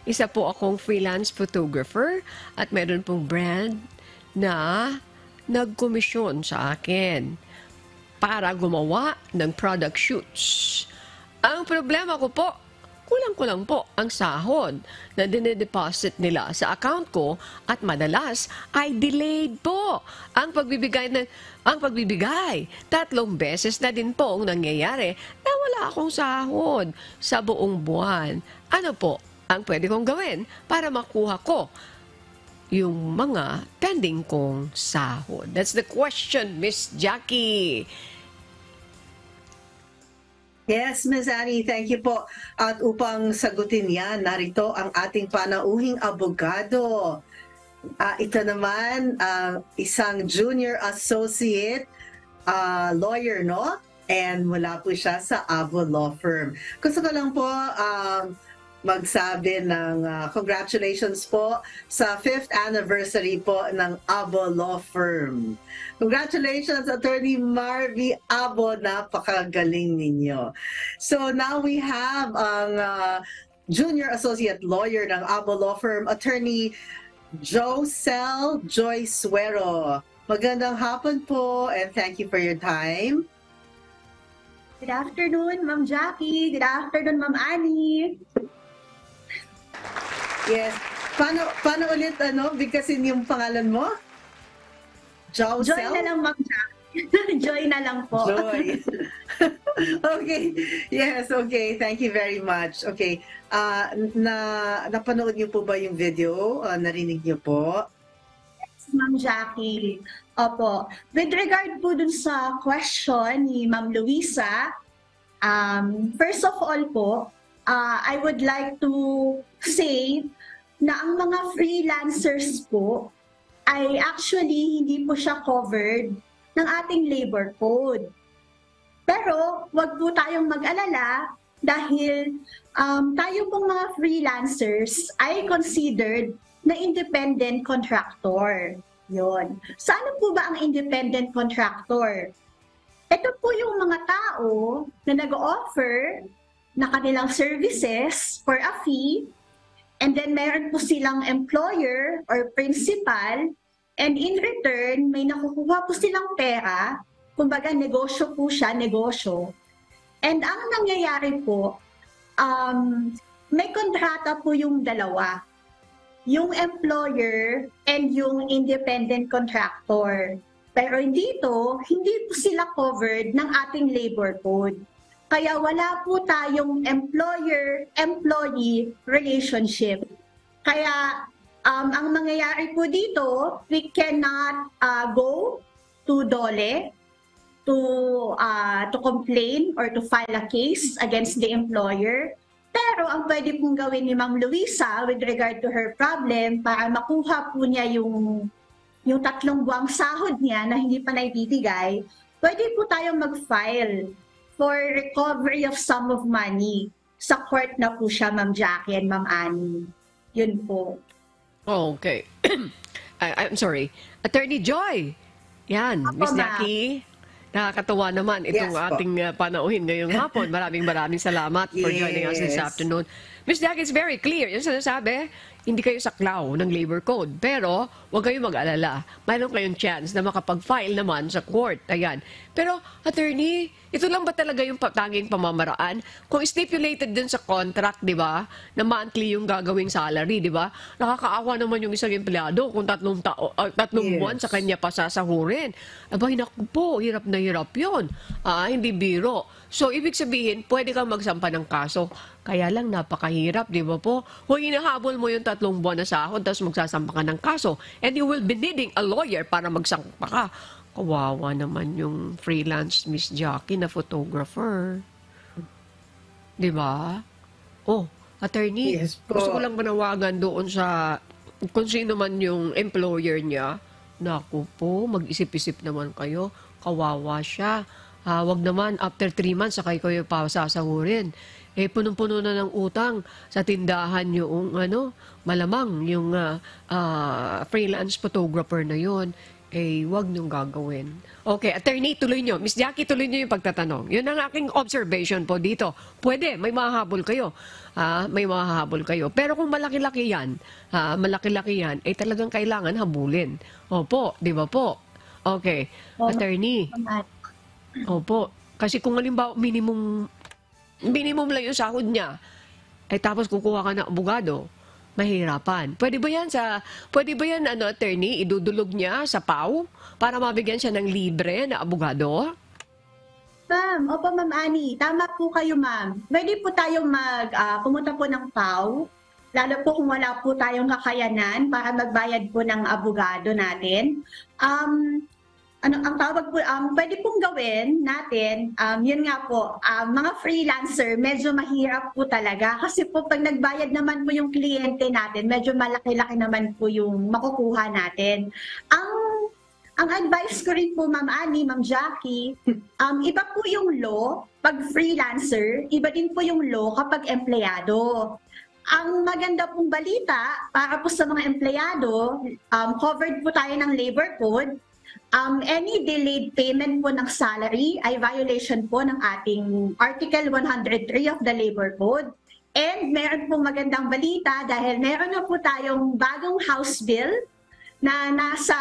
Isa po akong freelance photographer at meron pong brand na nagkomisyon sa akin para gumawa ng product shoots. Ang problema ko po, kulang-kulang po ang sahod na dinedeposit nila sa account ko at madalas ay delayed po ang pagbibigay. 3 beses na din po ang nangyayari na wala akong sahod sa buong buwan. Ano po ang pwede kong gawin para makuha ko yung mga pending kong sahod? That's the question, Miss Jackie. Yes, Ms. Annie, thank you po. At upang sagutin yan, narito ang ating panauhing abogado. Ito naman, isang junior associate lawyer, no? And mula po siya sa Avo Law Firm. Gusto ko lang po magsabi ng congratulations po sa 5th anniversary po ng Avo Law Firm. Congratulations, Attorney Marvy Avo, napakagaling ninyo. So now we have ang Junior Associate Lawyer ng Avo Law Firm, Attorney Josel Joy Suero. Magandang hapon po and thank you for your time. Good afternoon, Ma'am Jackie. Good afternoon, Ma'am Annie. Yes. Paano ulit bigkasin yung pangalan mo? Josel? Joy na lang, Ma'am Jackie. Joy na lang po. Joy. Okay. Yes, okay. Thank you very much. Okay. Napanood niyo po ba yung video? Narinig niyo po? Yes, Ma'am Jackie. Opo. With regard po dun sa question ni Ma'am Luisa, first of all po, I would like to say na ang mga freelancers po ay actually hindi po siya covered ng ating labor code. Pero wag po tayong mag-alala dahil tayo pong mga freelancers ay considered na independent contractor. Yon. So ano po ba ang independent contractor? Ito po yung mga tao na nag-offer na kanilang services for a fee, and then meron po silang employer or principal, and in return, may nakukuha po silang pera, kumbaga negosyo po siya, negosyo. And ang nangyayari po, may kontrata po yung dalawa, yung employer and yung independent contractor. Pero dito, hindi po sila covered ng ating labor code. Kaya wala po tayong employer-employee relationship. Kaya ang mangyayari po dito, we cannot go to DOLE to complain or to file a case against the employer. Pero ang pwede pong gawin ni Ma'am Luisa with regard to her problem para makuha po niya yung 3 buwang sahod niya na hindi pa naibibigay, pwede po tayong mag-file for recovery of sum of money. Sa court na po siya, Ma'am Jackie and Ma'am Annie. Yun po. Oh, okay. I'm sorry. Attorney Joy. Yan, Miss Jackie. Nakakatuwa naman itong ating panauhin ngayong hapon. Maraming salamat for joining us this afternoon. Miss Jackie, it's very clear. Yung sinasabi, hindi kayo saklaw ng labor code. Pero, huwag kayong mag-alala. Mayroon kayong chance na makapag-file naman sa court. Ayan. Pero, attorney, ito lang ba talaga yung tanging pamamaraan? Kung stipulated din sa contract, di ba, na monthly yung gagawing salary, di ba? Nakakaawa naman yung isang empleyado kung 3 buwan sa kanya pa sasahurin. Abay, naku po, hirap na hirap yun. Hindi biro. So, ibig sabihin, pwede kang magsampa ng kaso. Kaya lang, napakahirap, di ba po? Kung hinahabol mo yung 3 buwan na sahod, tapos magsasampa ka ng kaso, and you will be needing a lawyer para magsampa ka. Kawawa naman yung freelance Miss Jackie na photographer. Di ba? Oh, attorney, Yes po. gusto ko lang manawagan doon sa kung sino man yung employer niya. Naku po, mag-isip-isip naman kayo. Kawawa siya. Wag naman, after 3 months, saka kayo pa sasahurin. Punong-puno na ng utang sa tindahan yung, malamang yung freelance photographer na yon. eh, wag niyong gagawin. Okay, attorney, tuloy niyo. Miss Jackie, tuloy niyo yung pagtatanong. Yun ang aking observation po dito. Pwede, may mahahabol kayo. May mahahabol kayo. Pero kung malaki-laki yan, eh talagang kailangan habulin. Opo, di ba po? Okay, attorney. Opo, kasi kung halimbawa minimum lang yung sahod niya, eh tapos kukuha ka ng abogado, mahirapan. Pwede ba yan, attorney, idudulog niya sa PAW para mabigyan siya ng libre na abogado? Ma'am, opo Ma'am Annie, tama po kayo ma'am. Pwede po tayong pumunta po ng PAW, lalo po kung wala po tayong kakayanan para magbayad po ng abogado natin. Ang tawag po, pwede pong gawin natin, yun nga po, mga freelancer, medyo mahirap po talaga. Kasi po pag nagbayad naman po yung kliyente natin, medyo malaki-laki naman po yung makukuha natin. Ang advice ko rin po, Ma'am Annie, Ma'am Jackie, iba po yung law pag freelancer, iba din po yung law kapag empleyado. Ang maganda pong balita para po sa mga empleyado, covered po tayo ng labor code. Any delayed payment po ng salary ay violation po ng ating Article 103 of the Labor Code. And meron pong magandang balita dahil meron na po tayong bagong House Bill na nasa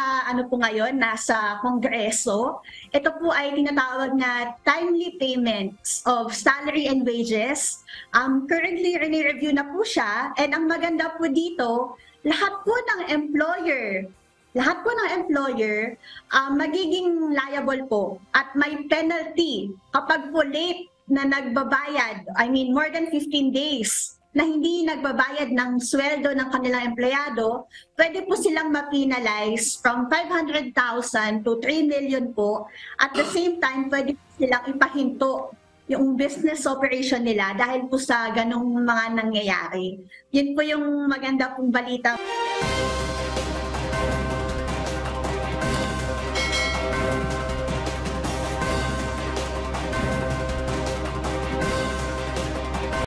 nasa Kongreso. Ito po ay tinatawag na timely payments of salary and wages. Currently, review na po siya. And ang maganda po dito, lahat po ng employer magiging liable po at may penalty kapag po late na nagbabayad, more than 15 days na hindi nagbabayad ng sweldo ng kanilang empleyado, pwede po silang ma-penalize from 500,000 to 3 million po. At the same time, pwede po silang ipahinto yung business operation nila dahil po sa ganong mga nangyayari. Yun po yung maganda pong balita.